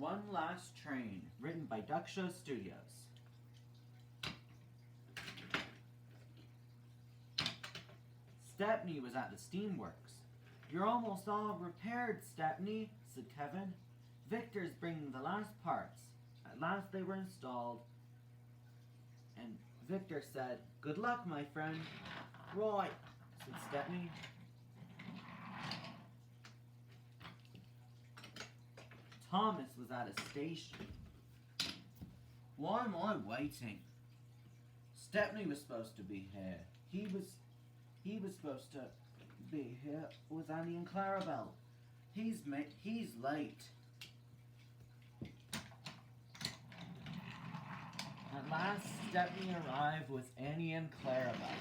One Last Train, written by Duck Show Studios. Stepney was at the Steamworks. "You're almost all repaired, Stepney," said Kevin. "Victor's bringing the last parts." At last they were installed, and Victor said, "Good luck, my friend." "Right," said Stepney. Thomas was at a station. "Why am I waiting? Stepney was supposed to be here. He was supposed to be here with Annie and Clarabelle. He's late." At last, Stepney arrived with Annie and Clarabelle.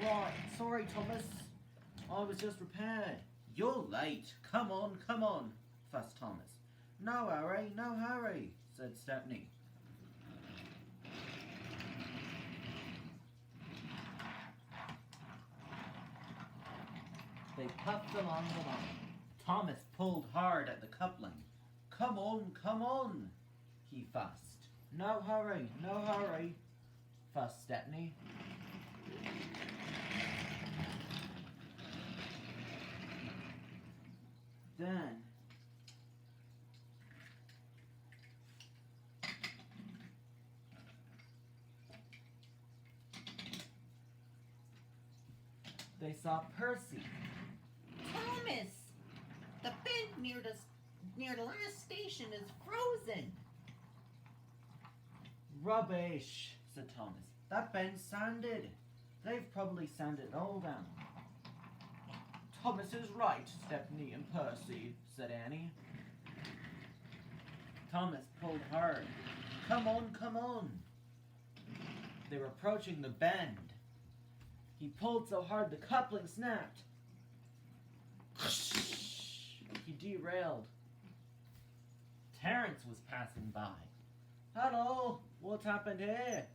"Right, sorry, Thomas. I was just repaired." "You're late. Come on," fussed Thomas. No hurry," said Stepney. They puffed along the line. Thomas pulled hard at the coupling. Come on," he fussed. No hurry," fussed Stepney. Then they saw Percy. "Thomas, the bend near the last station is frozen." "Rubbish," said Thomas. "That bend's sanded. They've probably sanded it all down." "Thomas is right, Stepney and Percy," said Annie. Thomas pulled hard. Come on. They were approaching the bend. He pulled so hard the coupling snapped. He derailed. Terence was passing by. "Hello, what's happened here?"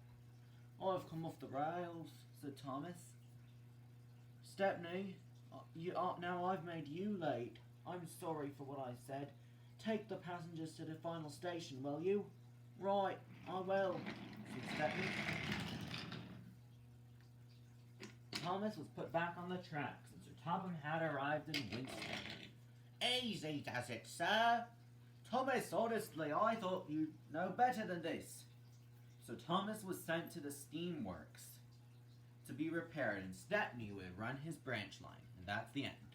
"I've come off the rails," said Thomas. "Stepney, now I've made you late. I'm sorry for what I said. Take the passengers to the final station, will you?" "Right, I will," said Stepney. Thomas was put back on the tracks, and Sir Topham had arrived in Winston. "Easy does it, sir." "Thomas, honestly, I thought you'd know better than this." So Thomas was sent to the Steamworks to be repaired, and Stepney would run his branch line. And that's the end.